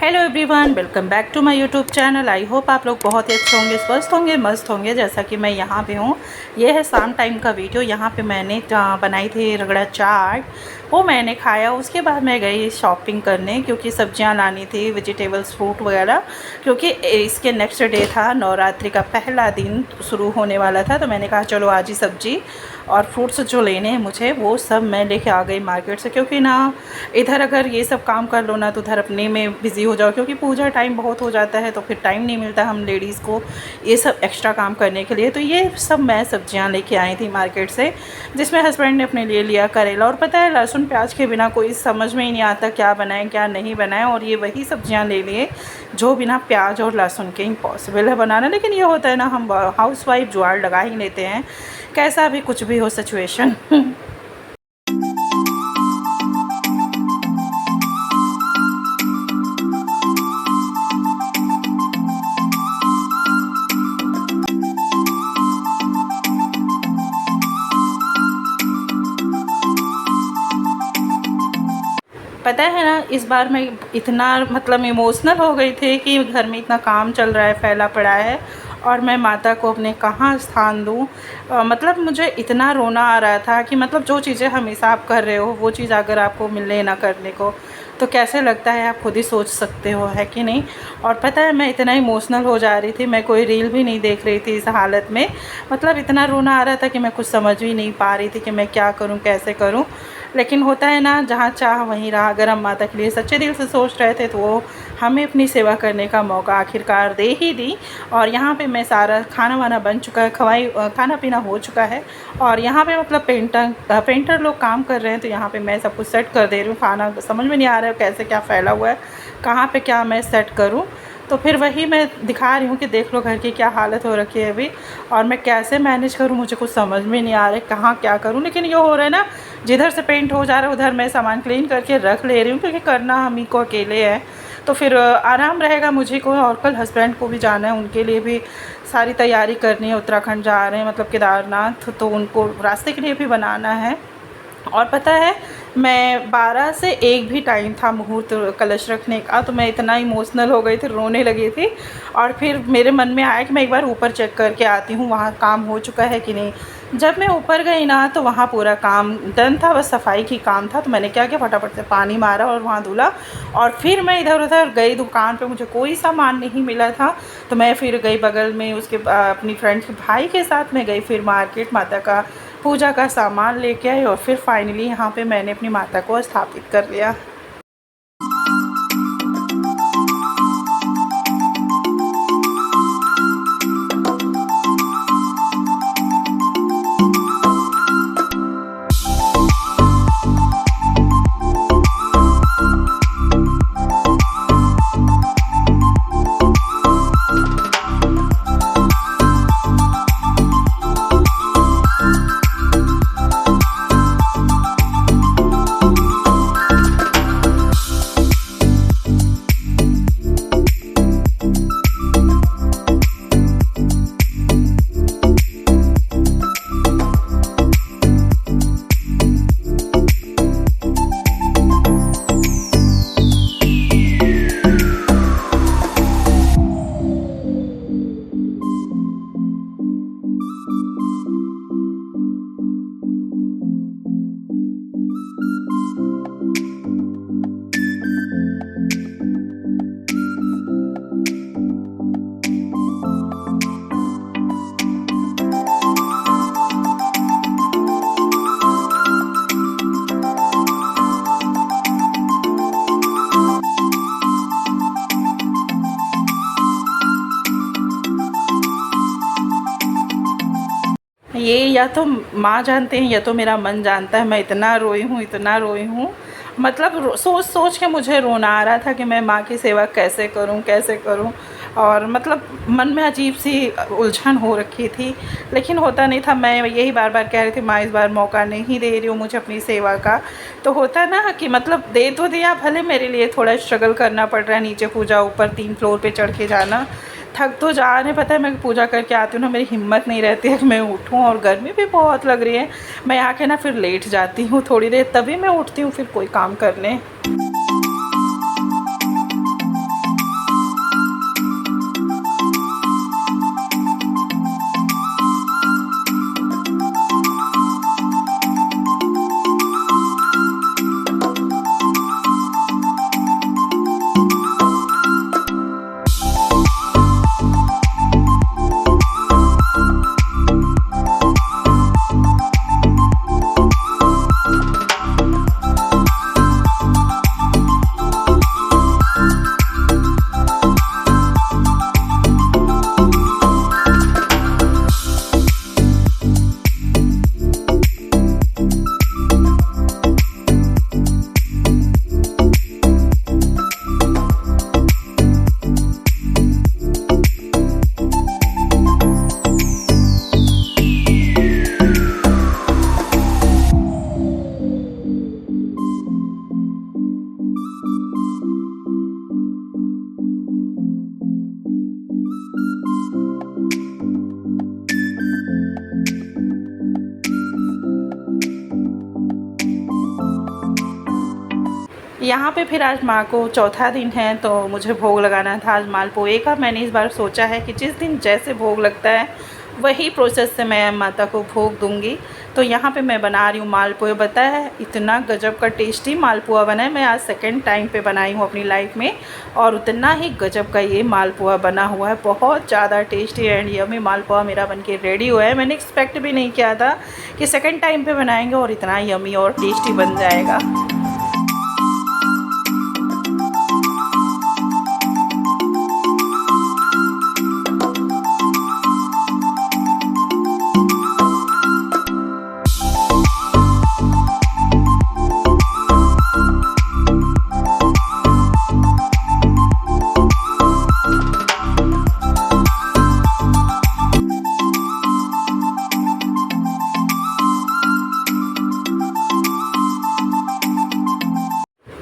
Hello everyone, welcome back to my YouTube channel. I hope आप लोग बहुत ही अच्छे होंगे, स्वस्थ होंगे, मस्त होंगे जैसा कि मैं यहाँ पे हूँ। ये है शाम टाइम का वीडियो। यहाँ पे मैंने बनाई थी रगड़ा चाट, वो मैंने खाया। उसके बाद मैं गई शॉपिंग करने क्योंकि सब्जियाँ लानी थी, वेजिटेबल्स, फ्रूट वगैरह, क्योंकि इसके नेक्स्ट डे था, नवरात्रि का पहला दिन शुरू होने वाला था। तो मैंने कहा चलो आज ही सब्जी और फ्रूट्स जो लेने हैं मुझे वो सब मैं लेके आ गई मार्केट से। क्योंकि ना इधर अगर ये सब काम कर लो ना तो उधर अपने में बिज़ी हो जाओ, क्योंकि पूजा टाइम बहुत हो जाता है तो फिर टाइम नहीं मिलता हम लेडीज़ को ये सब एक्स्ट्रा काम करने के लिए। तो ये सब मैं सब्जियां लेके आई थी मार्केट से, जिसमें हस्बैंड ने अपने लिए लिया करेला। और पता है लहसुन प्याज के बिना कोई समझ में ही नहीं आता क्या बनाएं क्या नहीं बनाएं। और ये वही सब्जियां ले लिए जो बिना प्याज और लहसुन के इम्पॉसिबल है बनाना। लेकिन ये होता है ना, हम हाउसवाइफ जुगाड़ लगा ही लेते हैं, कैसा भी कुछ भी हो सिचुएशन। पता है ना, इस बार मैं इतना मतलब इमोशनल हो गई थी कि घर में इतना काम चल रहा है, फैला पड़ा है, और मैं माता को अपने कहाँ स्थान दूँ। मतलब मुझे इतना रोना आ रहा था कि मतलब जो चीज़ें हमेशा आप कर रहे हो वो चीज़ अगर आपको मिले ना करने को तो कैसे लगता है, आप खुद ही सोच सकते हो, है कि नहीं। और पता है मैं इतना इमोशनल हो जा रही थी, मैं कोई रील भी नहीं देख रही थी इस हालत में। मतलब इतना रोना आ रहा था कि मैं कुछ समझ भी नहीं पा रही थी कि मैं क्या करूं, कैसे करूं। लेकिन होता है ना, जहाँ चाह वहीं राह। अगर हम माता के लिए सच्चे दिल से सोच रहे थे तो वो हमें अपनी सेवा करने का मौका आखिरकार दे ही दी। और यहाँ पे मैं सारा खाना वाना बन चुका है, खाना पीना हो चुका है। और यहाँ पे मतलब पेंटर लोग काम कर रहे हैं, तो यहाँ पे मैं सब कुछ सेट कर दे रही हूँ। खाना समझ में नहीं आ रहा है कैसे क्या फैला हुआ है, कहाँ पे क्या मैं सेट करूँ। तो फिर वही मैं दिखा रही हूँ कि देख लो घर की क्या हालत हो रखी है अभी, और मैं कैसे मैनेज करूँ, मुझे कुछ समझ में नहीं आ रहा है कहाँ क्या करूँ। लेकिन ये हो रहा है ना, जिधर से पेंट हो जा रहा है उधर मैं सामान क्लीन करके रख ले रही हूँ, क्योंकि करना हम ही को अकेले है तो फिर आराम रहेगा मुझे को। और कल हस्बैंड को भी जाना है, उनके लिए भी सारी तैयारी करनी है। उत्तराखंड जा रहे हैं, मतलब केदारनाथ, तो उनको रास्ते के लिए भी बनाना है। और पता है मैं 12 से 1 भी टाइम था मुहूर्त कलश रखने का, तो मैं इतना इमोशनल हो गई थी, रोने लगी थी। और फिर मेरे मन में आया कि मैं एक बार ऊपर चेक करके आती हूँ वहाँ काम हो चुका है कि नहीं। जब मैं ऊपर गई ना तो वहाँ पूरा काम डन था, बस सफाई की काम था। तो मैंने क्या किया, फटाफट से पानी मारा और वहाँ धुला। और फिर मैं इधर उधर गई दुकान पे, मुझे कोई सामान नहीं मिला था। तो मैं फिर गई बगल में उसके अपनी फ्रेंड के भाई के साथ में गई फिर मार्केट, माता का पूजा का सामान लेके आई। और फिर फाइनली यहाँ पे मैंने अपनी माता को स्थापित कर लिया। ये या तो माँ जानते हैं या तो मेरा मन जानता है, मैं इतना रोई हूँ, इतना रोई हूँ। मतलब सोच सोच के मुझे रोना आ रहा था कि मैं माँ की सेवा कैसे करूँ, कैसे करूँ। और मतलब मन में अजीब सी उलझन हो रखी थी, लेकिन होता नहीं था। मैं यही बार बार कह रही थी, माँ इस बार मौका नहीं दे रही हूँ मुझे अपनी सेवा का। तो होता ना कि मतलब दे तो दिया, भले मेरे लिए थोड़ा स्ट्रगल करना पड़ रहा है, नीचे पूजा, ऊपर 3 फ्लोर पे चढ़ के जाना, थक तो जा रहे। पता है मैं पूजा करके आती हूँ ना, मेरी हिम्मत नहीं रहती है कि मैं उठूँ, और गर्मी भी बहुत लग रही है। मैं आके ना फिर लेट जाती हूँ थोड़ी देर, तभी मैं उठती हूँ फिर कोई काम करने। यहाँ पे फिर आज माँ को चौथा दिन है तो मुझे भोग लगाना था आज मालपुए का। मैंने इस बार सोचा है कि जिस दिन जैसे भोग लगता है वही प्रोसेस से मैं माता को भोग दूंगी। तो यहाँ पे मैं बना रही हूँ मालपुए। बताया है इतना गजब का टेस्टी मालपुआ बना है। मैं आज सेकंड टाइम पे बनाई हूँ अपनी लाइफ में और उतना ही गजब का ये मालपुआ बना हुआ है। बहुत ज़्यादा टेस्टी एंड यम्मी मालपुआ मेरा बनके रेडी हुआ है। मैंने एक्सपेक्ट भी नहीं किया था कि सेकेंड टाइम पे बनाएंगे और इतना यम्मी और टेस्टी बन जाएगा।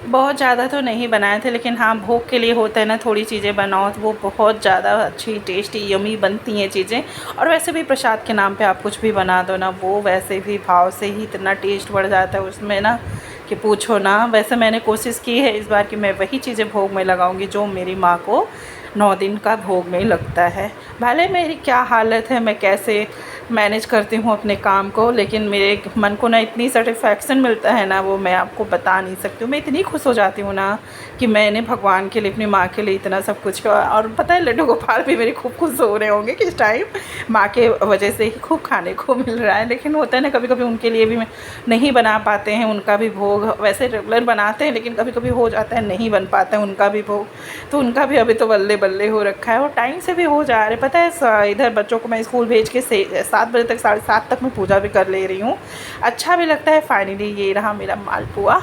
बहुत ज़्यादा तो नहीं बनाए थे, लेकिन हाँ भोग के लिए होता है ना थोड़ी चीज़ें बनाओ तो वो बहुत ज़्यादा अच्छी टेस्टी यमी बनती हैं चीज़ें। और वैसे भी प्रसाद के नाम पे आप कुछ भी बना दो ना वो वैसे भी भाव से ही इतना टेस्ट बढ़ जाता है उसमें ना कि पूछो ना। वैसे मैंने कोशिश की है इस बार कि मैं वही चीज़ें भोग में लगाऊंगी जो मेरी माँ को 9 दिन का भोग में लगता है। भले मेरी क्या हालत है, मैं कैसे मैनेज करती हूँ अपने काम को, लेकिन मेरे मन को ना इतनी सेटिस्फैक्शन मिलता है ना वो मैं आपको बता नहीं सकती हूँ। मैं इतनी खुश हो जाती हूँ ना कि मैंने भगवान के लिए अपनी माँ के लिए इतना सब कुछ किया। और पता है लड्डू गोपाल भी मेरे खूब खुश हो रहे होंगे कि इस टाइम माँ के वजह से ही खूब खाने को मिल रहा है। लेकिन होता है ना कभी कभी उनके लिए भी नहीं बना पाते हैं उनका भी भोग। वैसे रेगुलर बनाते हैं लेकिन कभी कभी हो जाता है नहीं बन पाता है उनका भी भोग। तो उनका भी अभी तो बल्ले बल्ले हो रखा है और टाइम से भी हो जा रहे। पता है इधर बच्चों को मैं स्कूल भेज के 7 बजे तक 7:30 तक मैं पूजा भी कर ले रही हूँ। अच्छा भी लगता है। फाइनली ये रहा मेरा मालपुआ।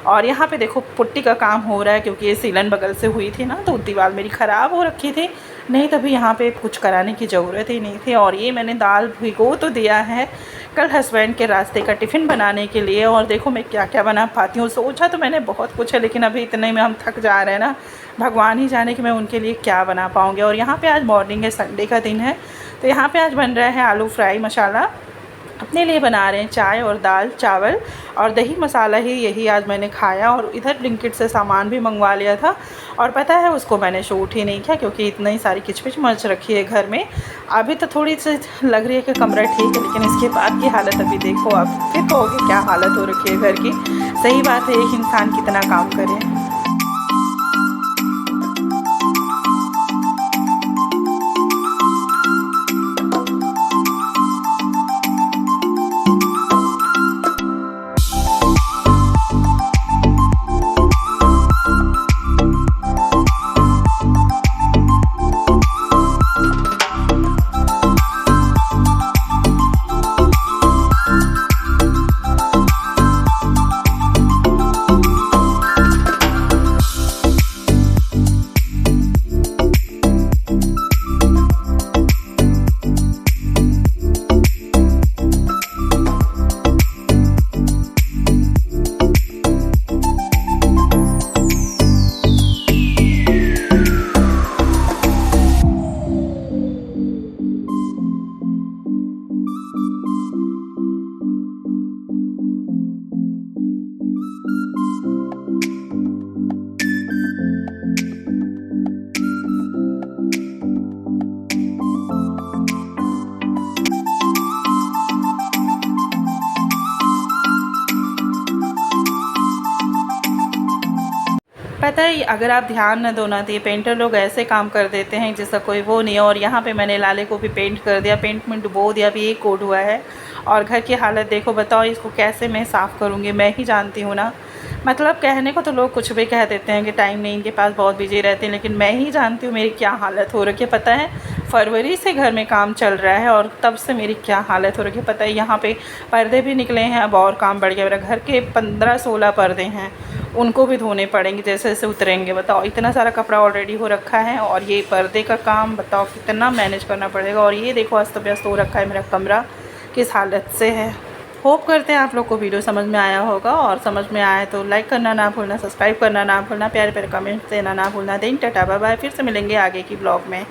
और यहाँ पे देखो पुट्टी का काम हो रहा है क्योंकि ये सीलन बगल से हुई थी ना तो दीवार मेरी ख़राब हो रखी थी। नहीं तभी यहाँ पे कुछ कराने की ज़रूरत ही नहीं थी। और ये मैंने दाल भिगो तो दिया है कल हस्बैंड के रास्ते का टिफ़िन बनाने के लिए। और देखो मैं क्या क्या बना पाती हूँ। सोचा तो मैंने बहुत कुछ है लेकिन अभी इतने में हम थक जा रहे हैं ना, भगवान ही जाने कि मैं उनके लिए क्या बना पाऊँगी। और यहाँ पे आज मॉर्निंग है, संडे का दिन है, तो यहाँ पे आज बन रहा है आलू फ्राई मसाला। अपने लिए बना रहे हैं चाय और दाल चावल और दही मसाला ही यही आज मैंने खाया। और इधर ब्लिंकिट से सामान भी मंगवा लिया था और पता है उसको मैंने शूट ही नहीं किया क्योंकि इतनी सारी किचपिच मच रखी है घर में। अभी तो थोड़ी सी लग रही है कि कमरा ठीक है, लेकिन इसके बाद की हालत अभी देखो आप फिर कहोगे क्या हालत हो रखी है घर की। सही बात है, एक इंसान कितना काम करे। पता है अगर आप ध्यान न दो ना तो ये पेंटर लोग ऐसे काम कर देते हैं जिसका कोई वो नहीं है। और यहाँ पे मैंने लाले को भी पेंट कर दिया, पेंट में डुबो दिया, अभी एक कोड हुआ है। और घर की हालत देखो, बताओ इसको कैसे मैं साफ़ करूँगी, मैं ही जानती हूँ ना। मतलब कहने को तो लोग कुछ भी कह देते हैं कि टाइम नहीं, इनके पास बहुत बिजी रहते हैं, लेकिन मैं ही जानती हूँ मेरी क्या हालत हो रखी है। पता है फरवरी से घर में काम चल रहा है और तब से मेरी क्या हालत हो रखी है। पता है यहाँ पे पर्दे भी निकले हैं, अब और काम बढ़ गया। मेरा घर के 15-16 पर्दे हैं, उनको भी धोने पड़ेंगे जैसे जैसे उतरेंगे। बताओ इतना सारा कपड़ा ऑलरेडी हो रखा है और ये पर्दे का काम बताओ कितना मैनेज करना पड़ेगा। और ये देखो अस्त व्यस्त हो रखा है मेरा कमरा, किस हालत से है। होप करते हैं आप लोग को वीडियो समझ में आया होगा, और समझ में आया तो लाइक करना ना भूलना, सब्सक्राइब करना ना भूलना, प्यारे प्यारे कमेंट्स देना ना भूलना। दिन टाटा बाय बाय, फिर से मिलेंगे आगे की ब्लॉग में।